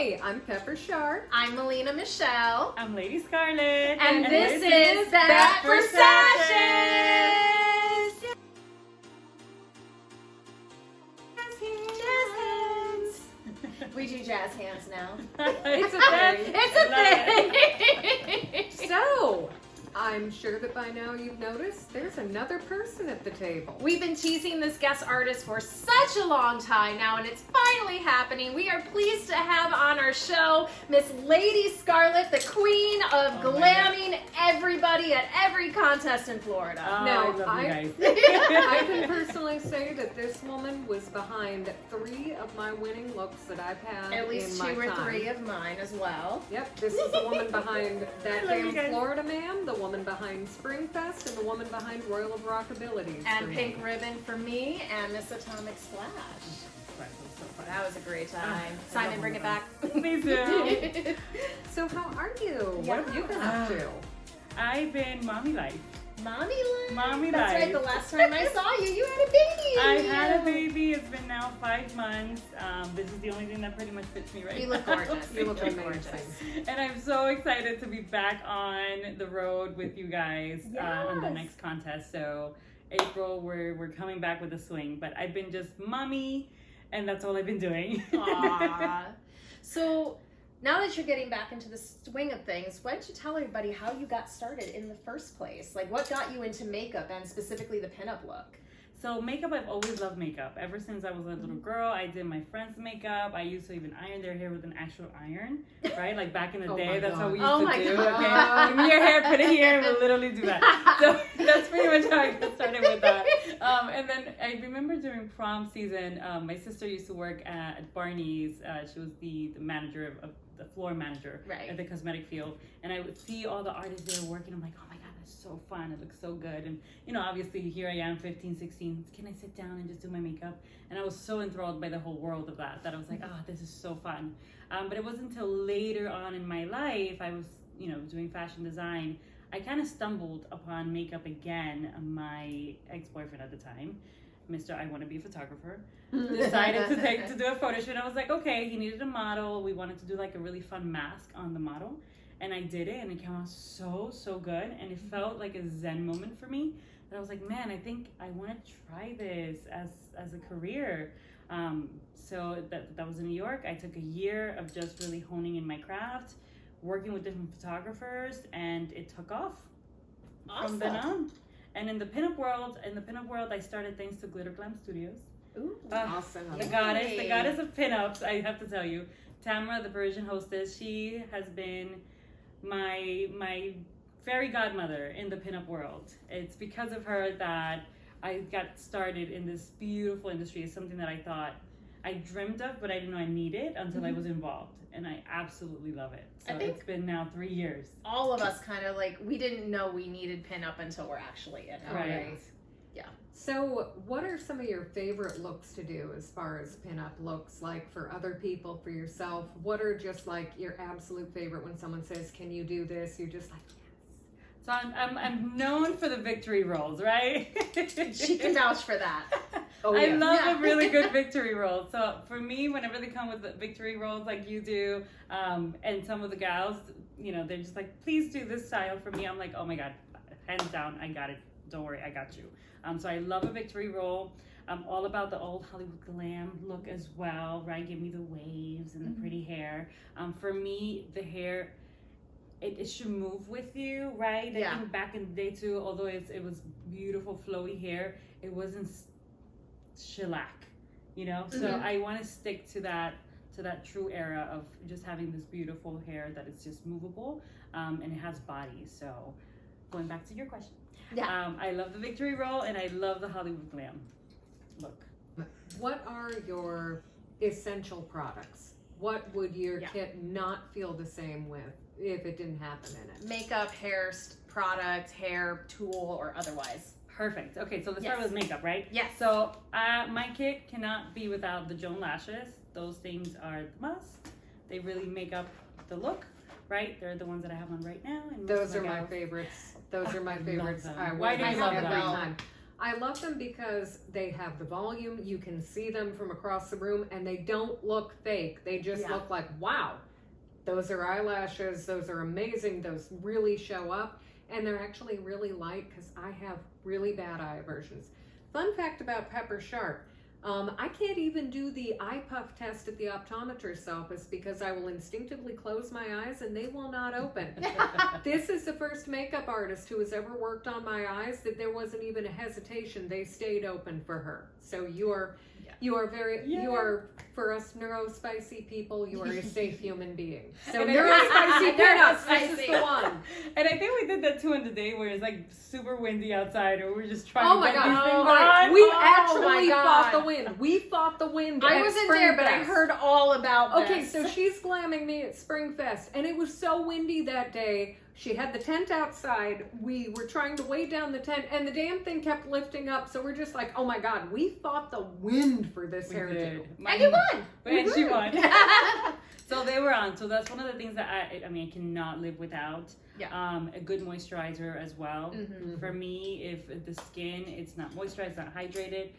Hi, I'm Pepper Sharp. I'm Melina Michelle. I'm Lady Scarlet. And this is That for Sashes! Jazz hands. We do jazz hands now. It's a thing. It's a thing. So, I'm sure that by now you've noticed there's another person at the table. We've been teasing this guest artist for such a long time now, and it's finally happening. We are pleased to have on our show Miss Lady Scarlet, the queen of glamming everybody at every contest in Florida. Oh, Now, I love you guys. I can personally say that this woman was behind 3 of my winning looks that I've had At least in 2 my or time. 3 of mine as well. Yep, this is the woman behind That love you Damn guys. Florida Man, the woman behind Springfest, and the woman behind Royal of Rockabilities. And for Pink me. Ribbon for me, and Miss Atomic Splash. That was a great time. Simon, bring it back. Please do. So how are you? What have you been up to? I've been mommy life. Mommy life. Mommy That's life. right, the last time I saw you, you had a baby. I had a baby. It's been now 5 months. This is the only thing that pretty much fits me right You now. look gorgeous. You look You're amazing. And I'm so excited to be back on the road with you guys on the Yes. next contest. So April, we're coming back with a swing. But I've been just mommy, and that's all I've been doing. Aww. So now that you're getting back into the swing of things, why don't you tell everybody how you got started in the first place? Like what got you into makeup and specifically the pinup look? So makeup, I've always loved makeup. Ever since I was a little girl, I did my friends' makeup. I used to even iron their hair with an actual iron, right? Like back in the Oh day, my that's God. how we Oh used my to do. God. Okay, give me your hair, put it here, and we'll literally do that. So that's pretty much how I got started with that. And then I remember during prom season, my sister used to work at Barney's. She was the manager of the floor manager Right. at the cosmetic field, and I would see all the artists there working. I'm like, oh my God, that's so fun. It looks so good. And you know, obviously here I am, 15, 16. Can I sit down and just do my makeup? And I was so enthralled by the whole world of that I was like, oh, this is so fun. But it wasn't until later on in my life, I was, you know, doing fashion design. I kind of stumbled upon makeup again. My ex-boyfriend at the time, Mr. I want to be a photographer, decided to do a photo shoot. I was like, okay, he needed a model. We wanted to do like a really fun mask on the model. And I did it, and it came out so good. And it felt like a zen moment for me. That I was like, man, I think I want to try this as a career. So that was in New York. I took a year of just really honing in my craft, working with different photographers, and it took off from then on. And in the pinup world, I started thanks to Glitter Glam Studios. Ooh. Awesome. The goddess of pinups, I have to tell you. Tamara, the Parisian hostess, she has been my fairy godmother in the pinup world. It's because of her that I got started in this beautiful industry. It's something that I thought I dreamed of, but I didn't know I needed until I was involved. And I absolutely love it. So I think it's been now 3 years. all of us kind of like, we didn't know we needed pinup until we're actually in it. Right. Yeah. So, what are some of your favorite looks to do as far as pinup looks, like for other people, for yourself? What are just like your absolute favorite when someone says, "Can you do this?" You're just like, So I'm known for the victory rolls, right? She can vouch for that. "Oh I yeah." love a really good victory roll. So for me, whenever they come with the victory rolls like you do, and some of the gals, you know, they're just like, please do this style for me. I'm like, oh my God, hands down, I got it. Don't worry, I got you. So I love a victory roll. I'm all about the old Hollywood glam look as well, right? Give me the waves and the pretty hair. For me, the hair, it should move with you, right? I think back in the day too, although it was beautiful flowy hair, it wasn't shellac, you know? So I want to stick to that true era of just having this beautiful hair that is just movable, and it has body. So going back to your question, I love the victory roll, and I love the Hollywood glam look. What are your essential products? What would your kit not feel the same with if it didn't happen in it? Makeup, hair, product, hair, tool, or otherwise. Perfect. Okay, so let's start with makeup, right? Yes. So my kit cannot be without the Joan lashes. Those things are the must. They really make up the look, right? They're the ones that I have on right now. And Those are my favorites. Those are my favorites. them. I Why wear do you these love every them? time. I love them because they have the volume. You can see them from across the room, and they don't look fake. They just look like, wow, those are eyelashes. Those are amazing. Those really show up. And they're actually really light because I have really bad eye aversions. Fun fact about Pepper Sharp. I can't even do the eye puff test at the optometrist's office because I will instinctively close my eyes and they will not open. This is the first makeup artist who has ever worked on my eyes that there wasn't even a hesitation. They stayed open for her. So you are for us neurospicy people, you are a safe human being. So neurospicy Pinup, this is the one. And I think we did that too on the day where it's like super windy outside, or we're just trying to get these things on. We actually fought the wind. We fought the wind. I wasn't there, but I heard all about this. Okay, so she's glamming me at Spring Fest, and it was so windy that day. She had the tent outside. We were trying to weigh down the tent, and the damn thing kept lifting up. So we're just like, oh my God, we fought the wind for this hairdo. And you won. And she won. So they were on. So that's one of the things that I cannot live without. Yeah. A good moisturizer as well. Mm-hmm. For me, if the skin, it's not moisturized, not hydrated,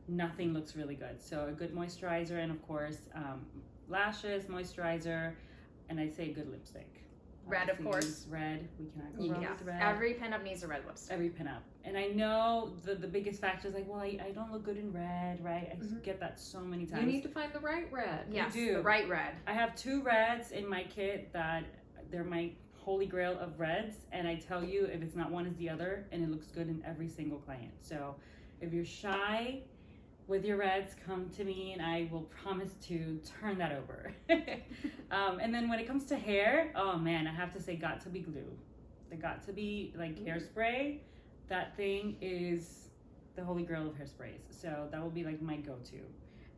nothing looks really good. So a good moisturizer, and of course, lashes, moisturizer, and I'd say a good lipstick. Red, of course. Red. We cannot go wrong with red. Every pinup needs a red lipstick. Every pinup. And I know the biggest factor is like, well, I don't look good in red, right? I get that so many times. You need to find the right red. Yes, you do. The right red. I have 2 reds in my kit that they're my holy grail of reds. And I tell you, if it's not one, it's the other. And it looks good in every single client. So if you're shy with your reds, come to me and I will promise to turn that over. And then when it comes to hair, oh man, I have to say got to be glue. The got to be like hairspray. That thing is the holy grail of hairsprays. So that will be like my go-to.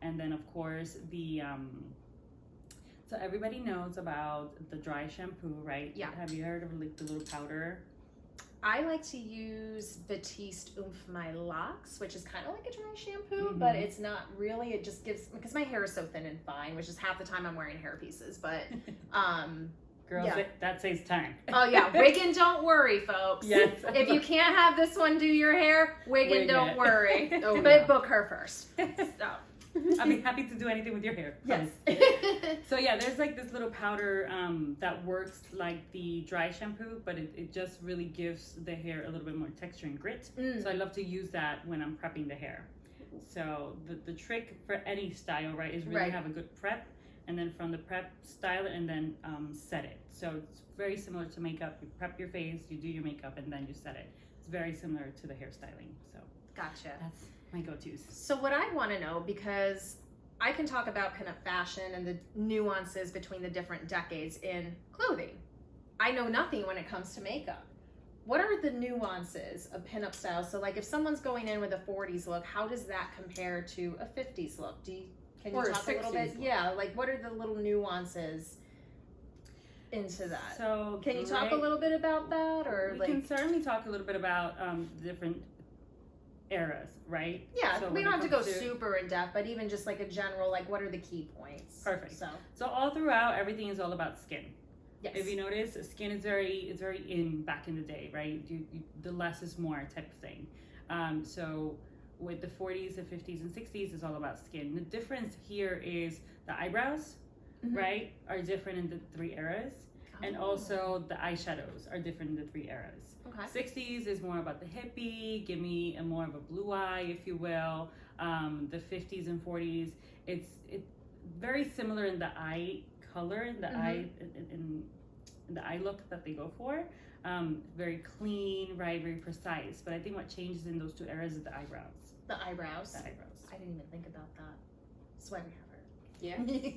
And then of course the so everybody knows about the dry shampoo, right? Yeah. Have you heard of like the little powder? I like to use Batiste Oomph My Locks, which is kind of like a dry shampoo, but it's not really. It just gives, because my hair is so thin and fine, which is half the time I'm wearing hair pieces, but Girls, that saves time. Oh yeah, wig and don't worry, folks. Yes. If you can't have this one do your hair, wig and don't worry. But book her first. So. I'll be happy to do anything with your hair. Yes. So yeah, there's like this little powder that works like the dry shampoo, but it just really gives the hair a little bit more texture and grit. So I love to use that when I'm prepping the hair. So the trick for any style, right, is really have a good prep, and then from the prep, style it, and then set it. So it's very similar to makeup. You prep your face, you do your makeup, and then you set it. It's very similar to the hairstyling. So gotcha. That's my go-tos. So what I want to know, because I can talk about pinup fashion and the nuances between the different decades in clothing. I know nothing when it comes to makeup. What are the nuances of pinup style? So like if someone's going in with a 40s look, how does that compare to a 50s look? Can you talk a little bit? Look. Yeah, like what are the little nuances into that? So can you talk a little bit about that, or we can certainly talk a little bit about different eras, right? Yeah, so we don't have to go super in depth, but even just like a general, like what are the key points? Perfect. So all throughout, everything is all about skin. Yes. If you notice, skin is very in back in the day, right? The less is more type of thing. So with the 40s, the 50s, and 60s, it's all about skin. The difference here is the eyebrows, right, are different in the 3 eras. And also the eyeshadows are different in the 3 eras. Okay. 60s is more about the hippie, give me more of a blue eye, if you will. The 50s and 40s, it's very similar in the eye color, the eye in the eye look that they go for. Very clean, right, very precise. But I think what changes in those 2 eras is the eyebrows. The eyebrows? The eyebrows. I didn't even think about that. That's why we have her. Yeah.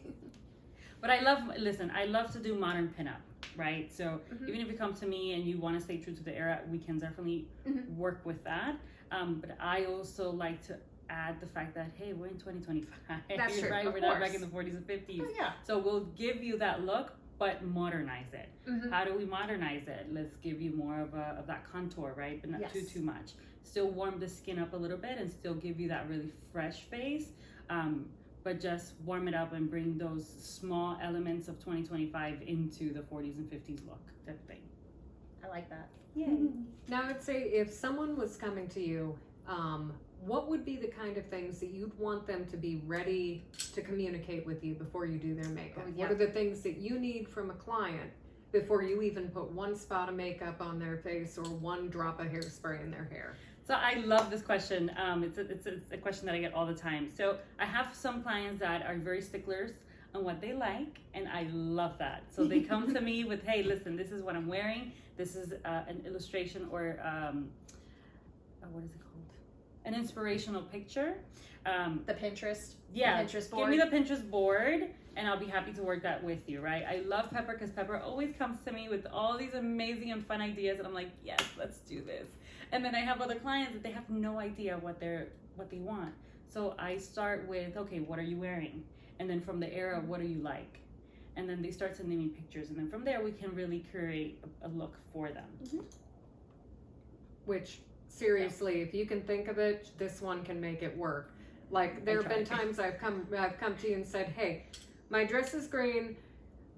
But I love to do modern pinup, right? So even if you come to me and you want to stay true to the era, we can definitely work with that. But I also like to add the fact that, hey, we're in 2025. That's true, right? of We're course. not back in the 40s and 50s. Oh, yeah. So we'll give you that look, but modernize it. How do we modernize it? Let's give you more of that contour, right? But not too much. Still warm the skin up a little bit and still give you that really fresh face. But just warm it up and bring those small elements of 2025 into the 40s and 50s look type thing. I like that. Yay. Now I'd say if someone was coming to you what would be the kind of things that you'd want them to be ready to communicate with you before you do their makeup? Oh, yeah. What are the things that you need from a client before you even put one spot of makeup on their face or one drop of hairspray in their hair? So I love this question. It's a question that I get all the time. So I have some clients that are very sticklers on what they like, and I love that. So they come to me with, hey, listen, this is what I'm wearing. This is an illustration or what is it called? An inspirational picture. The Pinterest. Yeah, The Pinterest board. give me the Pinterest board, and I'll be happy to work that with you, right? I love Pepper because Pepper always comes to me with all these amazing and fun ideas, and I'm like, yes, let's do this. And then I have other clients that they have no idea what they want. So I start with, okay, what are you wearing? And then from the era, what do you like? And then they start sending me pictures, and then from there we can really curate a look for them. Mm-hmm. Which, seriously, if you can think of it, this one can make it work. Like, there have been times I've come to you and said, hey, my dress is green,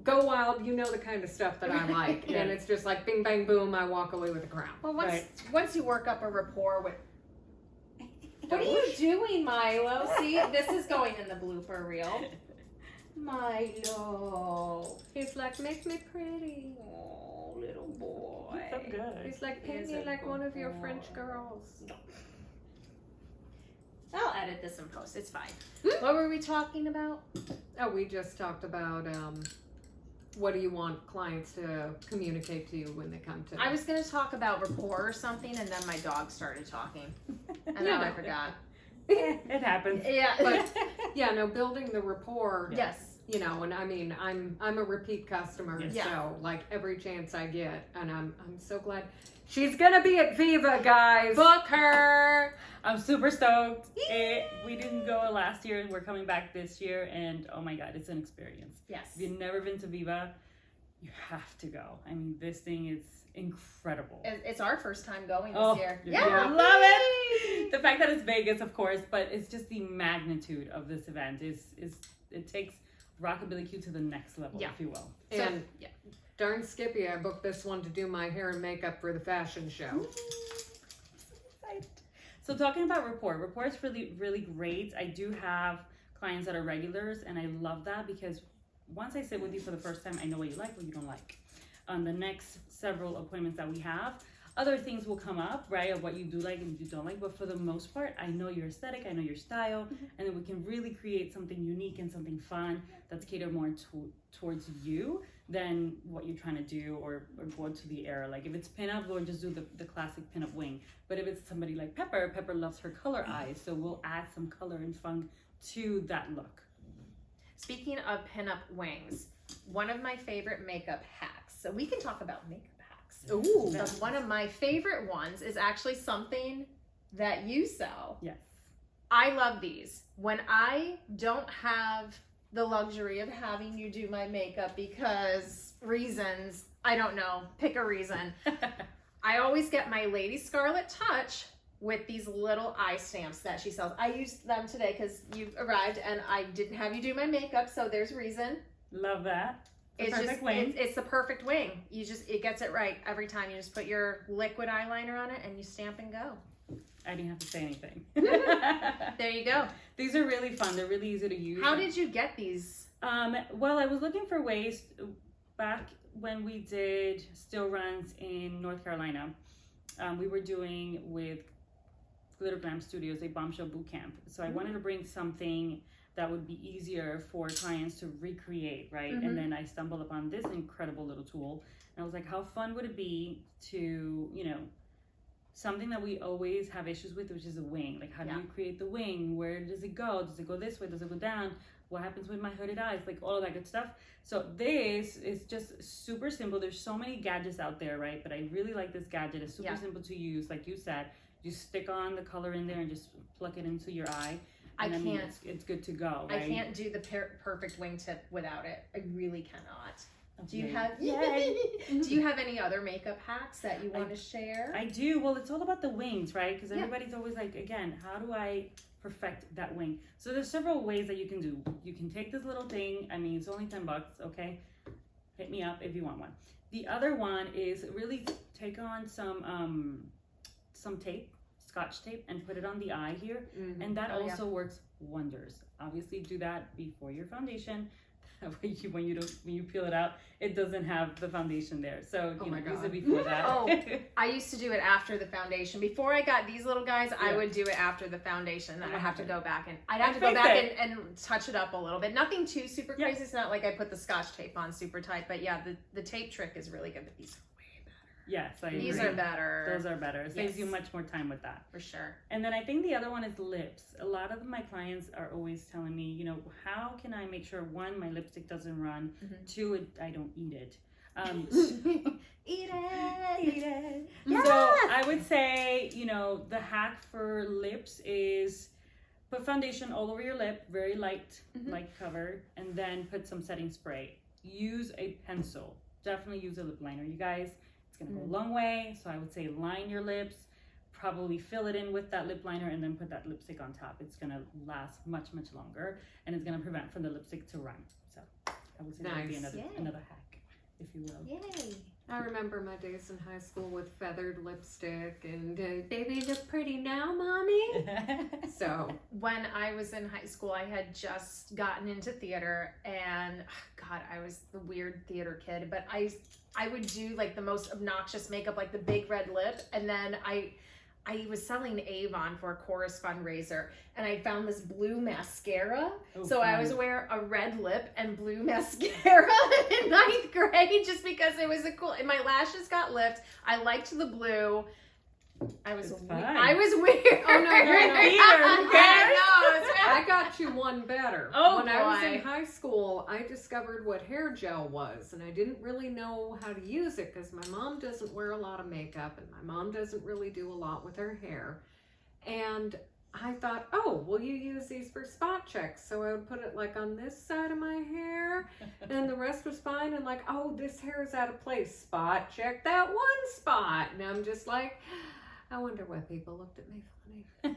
go wild, you know the kind of stuff that I like. Yeah. And it's just like bing, bang, boom, I walk away with a crown. Well, Right. once you work up a rapport with... What are you doing, Milo? See, this is going in the blooper reel. Milo. He's like, make me pretty. Oh, little boy. So good. He's like, paint Is me a like one of your boy. French girls. I'll edit this in post. It's fine. What were we talking about? Oh, we just talked about what do you want clients to communicate to you when they come to I was going to talk about rapport or something, and then my dog started talking. And then I forgot. It happens. Yeah. But yeah, no, building the rapport. Yes. You know, and I mean, I'm a repeat customer, Yes. Yeah. so like every chance I get, and I'm so glad she's gonna be at Viva, guys. Book her. I'm super stoked. We didn't go last year, and we're coming back this year, and oh my god, it's an experience. Yes. If you've never been to Viva, you have to go. I mean, this thing is incredible. It's our first time going this Oh, year. yeah. Love it. The fact that it's Vegas, of course, but it's just the magnitude of this event is it takes Rockabilly Q to the next level, Yeah. if you will. And yeah. darn Skippy, I booked this one to do my hair and makeup for the fashion show. So talking about rapport is really, really great. I do have clients that are regulars, and I love that because once I sit with you for the first time, I know what you like, what you don't like. On the next several appointments that we have, other things will come up, right, of what you do like and you don't like, but for the most part, I know your aesthetic, I know your style, and then we can really create something unique and something fun that's catered more towards you than what you're trying to do or go to the era. Like if it's pinup, we'll just do the classic pinup wing. But if it's somebody like Pepper loves her color eyes, so we'll add some color and fun to that look. Speaking of pinup wings, one of my favorite makeup hacks. So we can talk about makeup hacks. Ooh. So one of my favorite ones is actually something that you sell. Yes. I love these. When I don't have the luxury of having you do my makeup because reasons, I don't know, pick a reason. I always get my Lady Scarlet touch with these little eye stamps that she sells. I used them today because you arrived and I didn't have you do my makeup, so there's reason. Love that. It's Perfect just wing. it's the perfect wing. It gets it right every time. You just put your liquid eyeliner on it and you stamp and go. I didn't have to say anything. There you go. These are really fun. They're really easy to use. How did you get these? Well, I was looking for ways back when we did still runs in North Carolina. We were doing with Glitter Glam Studios a bombshell boot camp. So I wanted to bring something that would be easier for clients to recreate, right? Mhm. And then I stumbled upon this incredible little tool. And I was like, how fun would it be to, something that we always have issues with, which is a wing. Like, how do you create the wing? Where does it go? Does it go this way? Does it go down? What happens with my hooded eyes? Like, all of that good stuff. So this is just super simple. There's so many gadgets out there, right? But I really like this gadget. It's super simple to use. Like you said, you stick on the color in there and just pluck it into your eye. And it's good to go, right? I can't do the perfect wingtip without it. I really cannot. Do you Okay. have Do you have any other makeup hacks that you want to share? I do. Well, it's all about the wings, right? Because everybody's always like, again, how do I perfect that wing? So there's several ways that you can do. You can take this little thing. I mean, it's only $10, okay? Hit me up if you want one. The other one is really take on some tape, Scotch tape and put it on the eye here. Mhm. And that Oh, yeah. also works wonders. Obviously do that before your foundation. When you peel it out, it doesn't have the foundation there. So Oh you know, my use God. it before that. Oh, I used to do it after the foundation. Before I got these little guys, I Yeah. would do it after the foundation. Then And I'd what have to happened? go back and I'd have to go fix back it. and touch it up a little bit. Nothing too super Yeah. crazy. It's not like I put the Scotch tape on super tight, but yeah, the tape trick is really good. But these are way better. Yes, I These agree. are better. Those are better. It saves you Yes. much more time with that. for sure. And then I think the other one is lips. A lot of my clients are always telling me, you know, how can I make sure, one, my lipstick doesn't run, Mhm. two, I don't eat it. Eat it. So I would say, you know, the hack for lips is put foundation all over your lip, very light, Mhm. light cover, and then put some setting spray. Use a pencil. Definitely use a lip liner, you guys. It's gonna go a long way. So I would say line your lips, probably fill it in with that lip liner, and then put that lipstick on top. It's gonna last much, much longer, and it's gonna prevent from the lipstick to run. So I would say that would be Nice. another hack, if you will. Yay. I remember my days in high school with feathered lipstick and baby, you look pretty now, mommy. So When I was in high school, I had just gotten into theater, and God, I was the weird theater kid. But I would do like the most obnoxious makeup, like the big red lip, and then I was selling Avon for a chorus fundraiser, and I found this blue mascara. Oh, So I fun. was wear a red lip and blue mascara in 9th grade just because it was a cool. And my lashes got lift. I liked the blue. I was It's weird. fun. I was weird. Oh, no, You're a theater, who cares? I got you one better. Oh, when I was boy. in high school, I discovered what hair gel was, and I didn't really know how to use it because my mom doesn't wear a lot of makeup, and my mom doesn't really do a lot with her hair. And I thought, oh, well, you use these for spot checks. So I would put it like on this side of my hair, and the rest was fine. And like, oh, this hair is out of place. Spot check that one spot. And I'm just like, I wonder why people looked at me funny.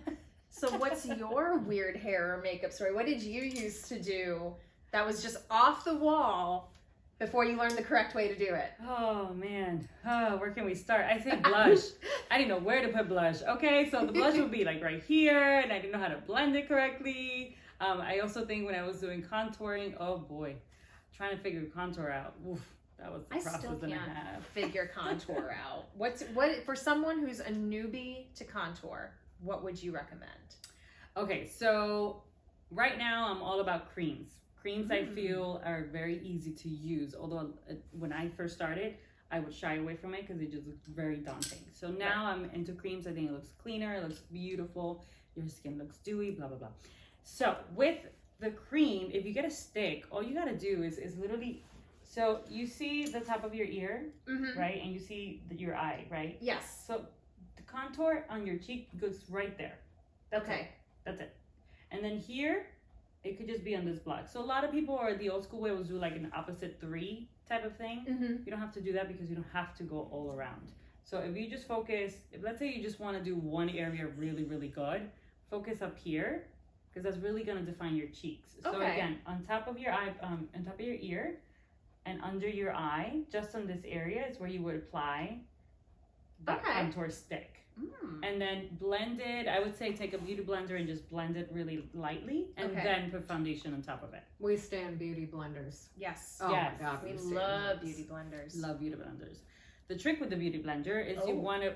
So what's your weird hair or makeup story? What did you used to do that was just off the wall before you learned the correct way to do it? Oh man, where can we start? I say blush. I didn't know where to put blush. Okay, so the blush would be like right here, and I didn't know how to blend it correctly. I also think when I was doing contouring, oh boy, trying to figure contour out. Oof, that was the I process still and a can't half. figure contour out. What for someone who's a newbie to contour, what would you recommend? Okay, so right now I'm all about creams. Creams I feel are very easy to use, although when I first started, I would shy away from it because it just looked very daunting. So now I'm into creams. I think it looks cleaner, it looks beautiful, your skin looks dewy, blah, blah, blah. So with the cream, if you get a stick, all you gotta do is literally, so you see the top of your ear, right? And you see your eye, right? Yes. So the contour on your cheek goes right there. That's Okay. it. That's it. And then here, it could just be on this block. So a lot of people are the old school way will do like an opposite 3 type of thing. You don't have to do that because you don't have to go all around. So if you just focus, let's say you just want to do one area really, really good, focus up here because that's really going to define your cheeks. So Okay. again, on top of your eye, on top of your ear and under your eye, just on this area is where you would apply that Okay. contour stick. And then blend it. I would say take a beauty blender and just blend it really lightly, and Okay. then put foundation on top of it. We stand beauty blenders. Yes. Oh Yes. my God, We stand love those. beauty blenders. Love beauty blenders. The trick with the beauty blender is you want to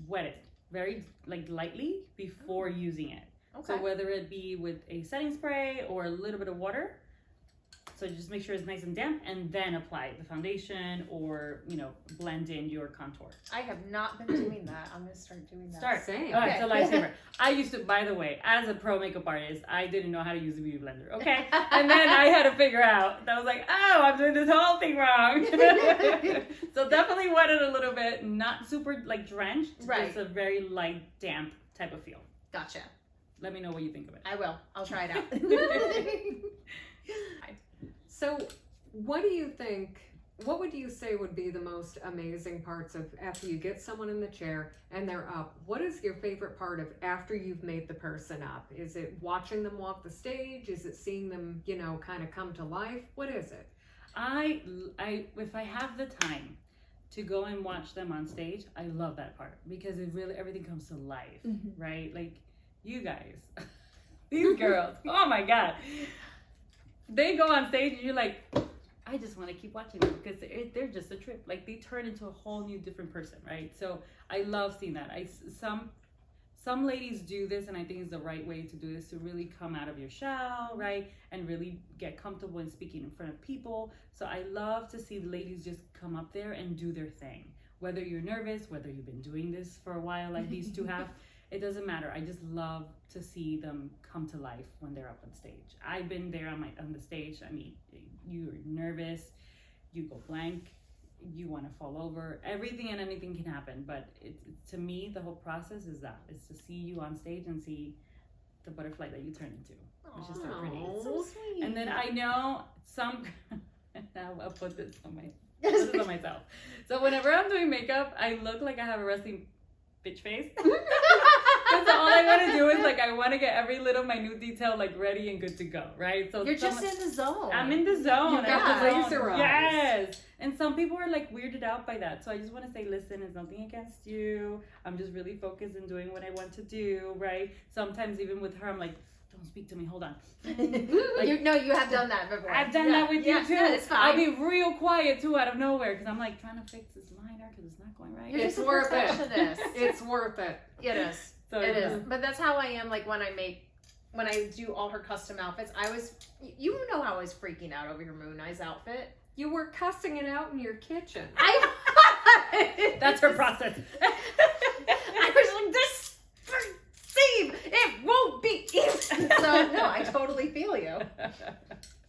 wet it very like lightly before using it. Okay. So whether it be with a setting spray or a little bit of water. So just make sure it's nice and damp, and then apply the foundation or, you know, blend in your contour. I have not been doing that. I'm gonna start doing that. Start. Same. Oh, it's a Okay. lifesaver. I used to, by the way, as a pro makeup artist, I didn't know how to use a beauty blender. Okay, and then I had to figure out. I was like, oh, I'm doing this whole thing wrong. So definitely wet it a little bit, not super like drenched. Right. Just a very light, damp type of feel. Gotcha. Let me know what you think of it. I will. I'll try it out. So, what do you think? What would you say would be the most amazing parts of after you get someone in the chair and they're up? What is your favorite part of after you've made the person up? Is it watching them walk the stage? Is it seeing them, you know, kind of come to life? What is it? If I have the time to go and watch them on stage, I love that part because it really, everything comes to life, right? Like you guys, these girls, oh my God. They go on stage and you're like, I just want to keep watching them because they're just a trip. Like they turn into a whole new different person, right? So I love seeing that. Some ladies do this, and I think it's the right way to do this, to really come out of your shell, right? And really get comfortable in speaking in front of people. So I love to see the ladies just come up there and do their thing. Whether you're nervous, whether you've been doing this for a while like these two have, it doesn't matter. I just love to see them come to life when they're up on stage. I've been there on the stage. I mean, you're nervous, you go blank, you want to fall over, everything and anything can happen. But to me, the whole process is to see you on stage and see the butterfly that you turn into, which is so pretty. It's so sweet. And then I know now I'll put this on myself. So whenever I'm doing makeup, I look like I have a resting bitch face. Because all I want to do is I want to get every little minute detail ready and good to go, right? So you're just in the zone. I'm in the zone. You got the laser eyes. Yes. And some people are weirded out by that. So I just want to say, listen, it's nothing against you. I'm just really focused in doing what I want to do, right? Sometimes even with her, I'm like, don't speak to me. Hold on. You have done that before. I've done that with you too. Yeah, it's fine. I'll be real quiet too out of nowhere because I'm trying to fix this liner because it's not going right. It's worth it. It's worth it. It is. So it is. But that's how I am. When I do all her custom outfits, you know how I was freaking out over your Moon Eyes outfit. You were cussing it out in your kitchen. That's her process. I was like, this seam, it won't be even. So no, I totally feel you.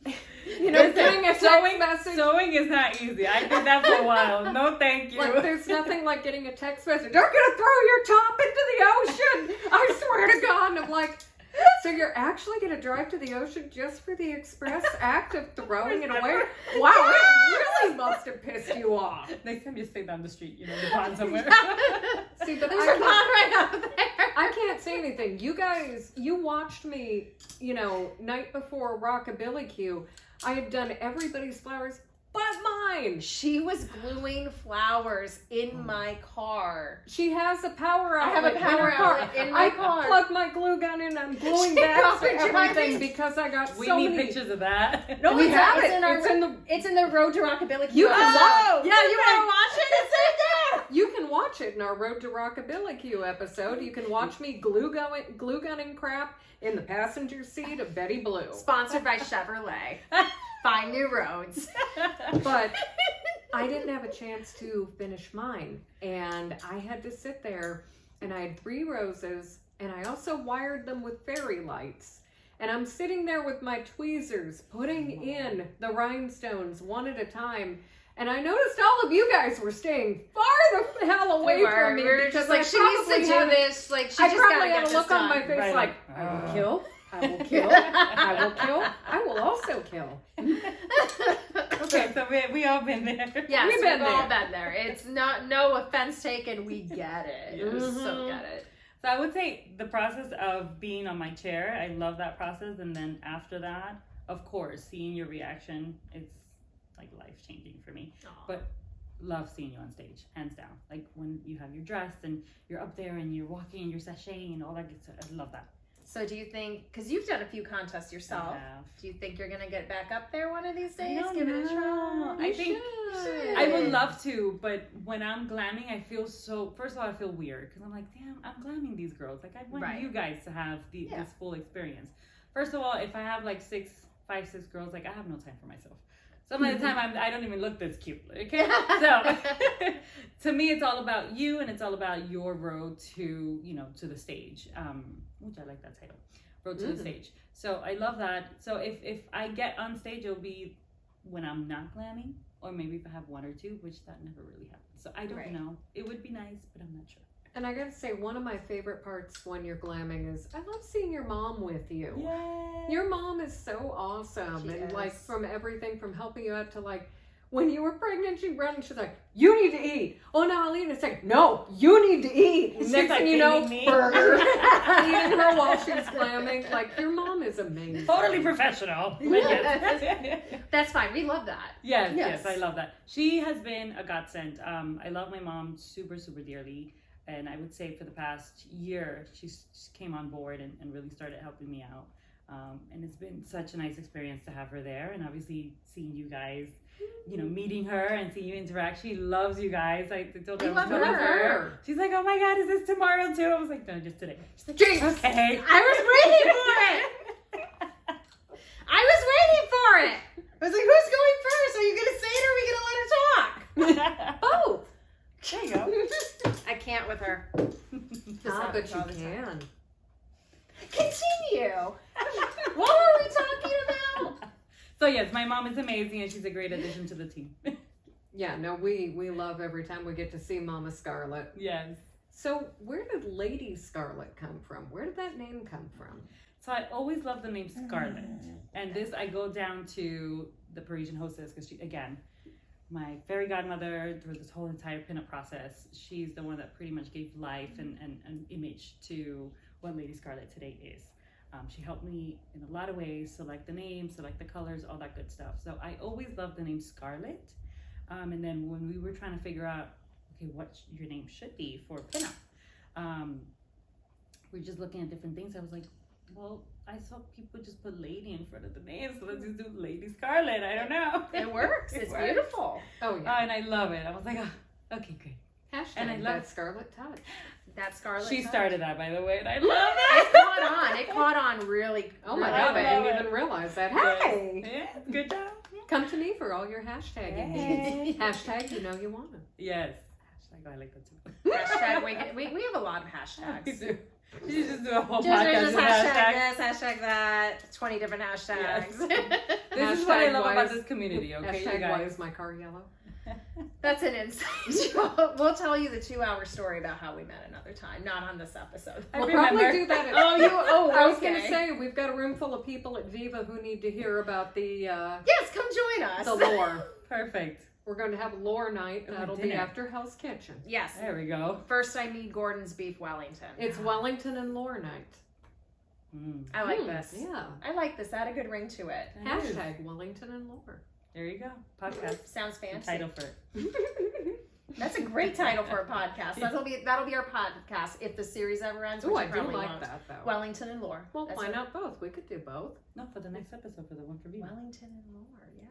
Getting a text message. Sewing is not easy. I did that for a while. No, thank you. There's nothing like getting a text message. They're gonna throw your top into the ocean. I swear to God. And I'm like, so you're actually gonna drive to the ocean just for the express act of throwing it away? Wow, it really must have pissed you off. Next time you stay down the street, the pond somewhere. See, but there's a pond right out there. I can't say anything. You guys, you watched me, night before Rockabilly Q. I had done everybody's flowers but mine. She was gluing flowers in my car. She has a power outlet. I have a power outlet in my car. I plugged my glue gun in. I'm gluing back to everything because I got we so need many pictures of that. No, we have it. It's in the Road to Rockabilly. You can watch. Yeah, you want to watch it? It's in there. You can watch it in our Road to Rockabilly Q episode. You can watch me glue gunning crap in the passenger seat of Betty Blue. Sponsored by Chevrolet. Find new roads. But I didn't have a chance to finish mine, and I had to sit there, and I had 3 roses, and I also wired them with fairy lights. And I'm sitting there with my tweezers, putting in the rhinestones one at a time. And I noticed all of you guys were staying far the hell away from me. We were just she needs to do this. She just probably gotta had get a look this on done. my face Right, I will kill. I will kill. I will kill. I will also kill. Okay, so we all been there. Yes, We've been all there. been there. It's no offense taken. We get it. Yes. We so get it. So I would say the process of being on my chair, I love that process. And then after that, of course, seeing your reaction, it's life-changing for me. Aww. But love seeing you on stage, hands down. When you have your dress and you're up there and you're walking and you're sashaying and all that good stuff. I love that. So do you think, because you've done a few contests yourself, do you think you're going to get back up there one of these days? Give it a try. I think I would love to, but when I'm glamming, I feel first of all, I feel weird because I'm like, damn, I'm glamming these girls. I want you guys to have this full experience. First of all, if I have 5, 6 girls, I have no time for myself. Some of the time I don't even look this cute. Okay, so to me, it's all about you, and it's all about your road to to the stage. Which I like that title, Road to the Stage. So I love that. So if I get on stage, it'll be when I'm not glamming, or maybe if I have 1 or 2, which that never really happens. So I don't know. It would be nice, but I'm not sure. And I gotta say, one of my favorite parts when you're glamming is I love seeing your mom with you. Yay. Your mom is so awesome. She and is. from everything from helping you out to when you were pregnant, she ran and she's like, you need to eat. Oh, no, I'll eat. It's like, no, you need to eat. She's Next like thing you know, feeding me. burger. Eating her while she's glamming. Like, your mom is amazing. Totally professional. That's fine. We love that. Yes, I love that. She has been a godsend. I love my mom super, super dearly. And I would say for the past year, she came on board and really started helping me out. And it's been such a nice experience to have her there. And obviously seeing you guys, you know, meeting her and seeing you interact. She loves you guys. I told her We love her. She's like, oh my God, is this tomorrow too? I was like, no, just today. She's like, Jinx. okay. I was waiting for it. I was waiting for it. I was like, who's going first? Are you going to say it or are we going to let her talk? Both. There you go. I can't with her. Ah, but you all the time. can. Continue. What were we talking about? So yes, my mom is amazing and she's a great addition to the team. Yeah, no, we love every time we get to see Mama Scarlet. Yes. So where did Lady Scarlet come from? Where did that name come from? So I always love the name Scarlet. And this, I go down to the Parisian hostess because she, again, my fairy godmother through this whole entire pinup process, she's the one that pretty much gave life and image to what Lady Scarlet today is. She helped me in a lot of ways, select the name, select the colors, all that good stuff. So I always loved the name Scarlet. And then when we were trying to figure out, okay, what your name should be for pinup, we're just looking at different things. I was like, well, I saw people just put lady in front of the name, so let's just do Lady Scarlet. I don't know. It works. It's works. beautiful. Oh, yeah. And I love it. I was like, oh, okay, great. Hashtag And I love that Scarlet Touch. That Scarlet. She touch. started that, by the way, and I love It it. caught on. It caught on really. Oh my I God, I love didn't it. even realize that. Yes. Hey! Yeah, good job. Come to me for all your hashtagging needs. Hashtag you know you want to. Yes. Hashtag I like that too. Hashtag. We have a lot of hashtags. We do. You should just do a whole Just podcast with hashtag hashtags. this, hashtag that, 20 different hashtags. This is what I Hashtag love why about is- this community, okay, you Hashtag why guys? is my car yellow? That's an inside joke. We'll tell you the 2-hour story about how we met another time, not on this episode. I We'll remember. probably do that. I was gonna say we've got a room full of people at Viva who need to hear about the Yes, come join us. lore. Perfect. We're going to have a lore night. Over That'll be dinner. after Hell's Kitchen. Yes. There we go. First, I need Gordon's beef Wellington. It's Wellington and lore night. I like this. Yeah. I like this. Add a good ring to it. Hashtag Wellington and lore. There you go. Podcast. Sounds fancy. Title for it. That's a great title for a podcast. That'll be our podcast if the series ever ends. Oh, which I it do probably like won't. that though. Wellington and lore. Well, That's why what- not both? We could do both. No, for the next episode, for the one for Viva. Wellington and lore. Yeah.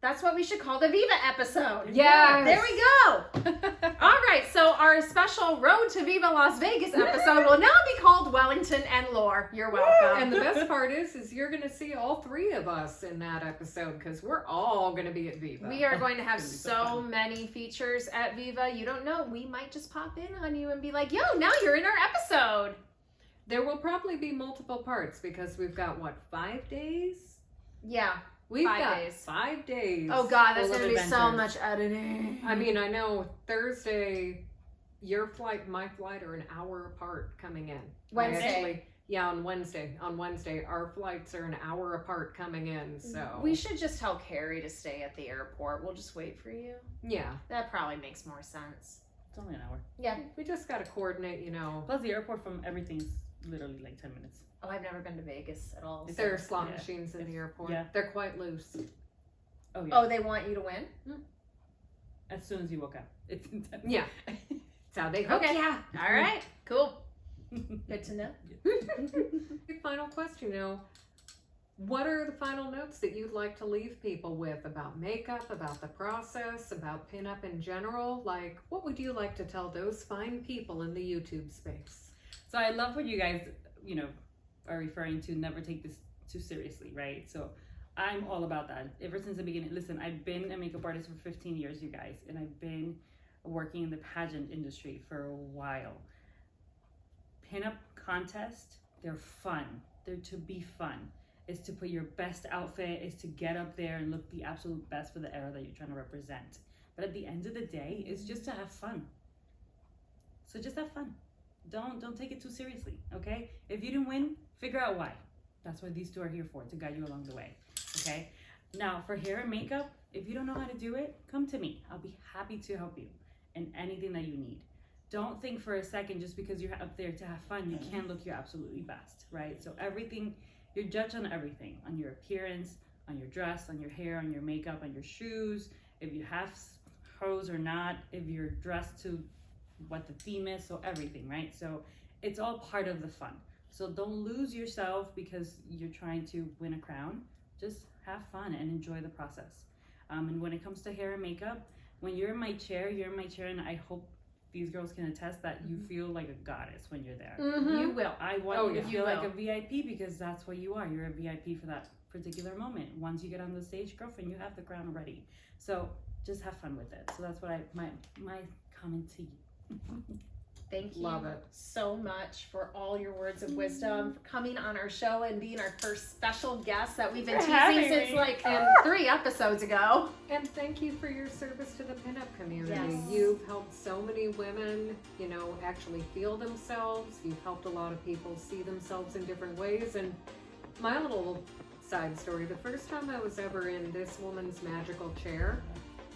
That's what we should call the Viva episode. Yes. There we go. All right. So our special Road to Viva Las Vegas episode will now be called Wellington and Lore. You're welcome. And the best part is you're going to see all three of us in that episode because we're all going to be at Viva. We are going to have It's so gonna be so fun. many features at Viva. You don't know. We might just pop in on you and be like, yo, now you're in our episode. There will probably be multiple parts because we've got, 5 days? Yeah. We've 5 got days. 5 days. Oh, God, that's Full of going to be so adventures. much editing. I mean, I know Thursday, your flight and my flight are an hour apart coming in. Wednesday. On Wednesday. On Wednesday, our flights are an hour apart coming in, so. We should just tell Carrie to stay at the airport. We'll just wait for you. Yeah. That probably makes more sense. It's only an hour. Yeah. We just got to coordinate, Plus, the airport from everything's literally like 10 minutes. Oh, I've never been to Vegas at all. Is There are slot Yeah. machines in the airport. Yeah. They're quite loose. Oh, yeah. Oh, they want you to win? As soon as you woke up. It's intense. Yeah. That's how they hook Okay. ya. All right. Cool. Good to know. Final question, what are the final notes that you'd like to leave people with about makeup, about the process, about pinup in general? Like, what would you like to tell those fine people in the YouTube space? So I love what you guys, are referring to never take this too seriously, right? So I'm all about that. Ever since the beginning, listen, I've been a makeup artist for 15 years, you guys, and I've been working in the pageant industry for a while. Pinup contests, they're fun. They're to be fun. It's to put your best outfit, it's to get up there and look the absolute best for the era that you're trying to represent. But at the end of the day, it's just to have fun. So just have fun. Don't take it too seriously, okay? If you didn't win, figure out why. That's what these two are here for, to guide you along the way, okay? Now, for hair and makeup, If you don't know how to do it, come to me. I'll be happy to help you in anything that you need. Don't think for a second just because you're up there to have fun, you can't look your absolutely best, right? So everything, you're judged on everything, on your appearance, on your dress, on your hair, on your makeup, on your shoes, if you have hose or not, if you're dressed to what the theme is, so everything, right? So it's all part of the fun. So don't lose yourself because you're trying to win a crown. Just have fun and enjoy the process. And when it comes to hair and makeup, when you're in my chair, and I hope these girls can attest that you feel like a goddess when you're there. You will. I want you to feel like will. a VIP because that's what you are. You're a VIP for that particular moment. Once you get on the stage, girlfriend, you have the crown already. So just have fun with it. So that's what my comment to you. Thank you Love it. so much for all your words of wisdom, for coming on our show and being our first special guest that we've been teasing since like 3 episodes ago. And thank you for your service to the pinup community. Yes. You've helped so many women, you know, actually feel themselves. You've helped a lot of people see themselves in different ways. And my little side story, the first time I was ever in this woman's magical chair,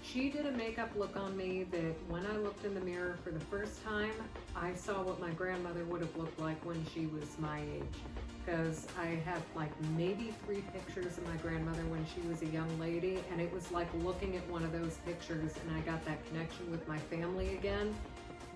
she did a makeup look on me that when I looked in the mirror for the first time, I saw what my grandmother would have looked like when she was my age. Because I have like maybe 3 pictures of my grandmother when she was a young lady, and it was like looking at one of those pictures and I got that connection with my family again.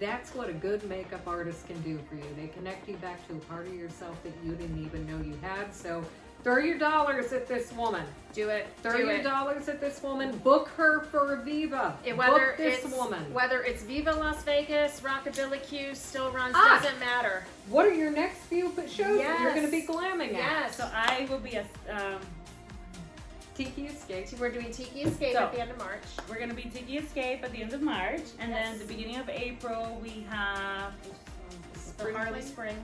That's what a good makeup artist can do for you. They connect you back to a part of yourself that you didn't even know you had. So throw your dollars at this woman. Do it. Throw your dollars at this woman. Book her for Viva. Whether Book this woman. Whether it's Viva Las Vegas, Rockabilly Q, still runs, doesn't matter. What are your next few shows that you're going to be Yes. glamming at? Yes. So I will be a Tiki Escape. We're doing Tiki Escape at the end of March. We're gonna be Tiki Escape at the end of March, and then the beginning of April we have The Harley Spring.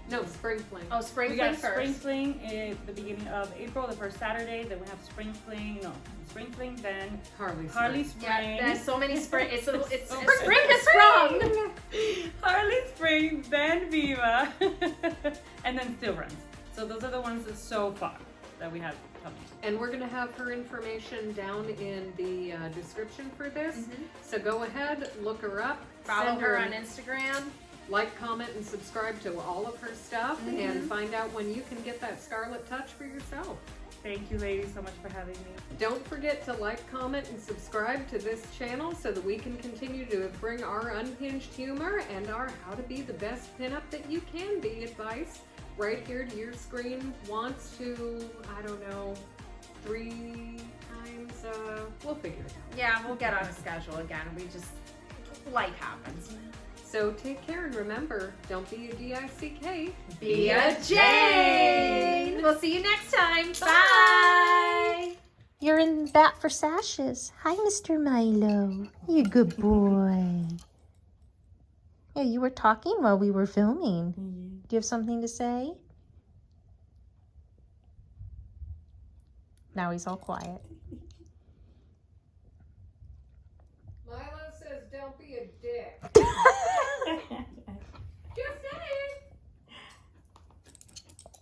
No, Spring Fling. Oh, Spring we Fling got first. Spring Fling at the beginning of April, the first Saturday. Then we have Spring Fling, then Harley Harley Spring. Spring. Yeah, there's so many spring. It's So spring has sprung. Harley Spring, then Viva, and then Still Runs. So those are the ones that so far that we have coming. And we're going to have her information down in the description for this. So go ahead, look her up. Follow send her on Instagram. Like, comment, and subscribe to all of her stuff, and find out when you can get that Scarlet touch for yourself. Thank you, ladies, so much for having me. Don't forget to like, comment, and subscribe to this channel so that we can continue to bring our unhinged humor and our how to be the best pinup that you can be advice right here to your screen. Wants to, I don't know, 3 times, we'll figure it out. Yeah, we'll get on a schedule again. Life happens. So take care, and remember, don't be a D-I-C-K. Be a Jane. We'll see you next time. Bye. You're in bat for Sashes. Hi, Mr. Milo. You good boy. Yeah, you were talking while we were filming. Do you have something to say? Now he's all quiet. Milo says don't be a dick.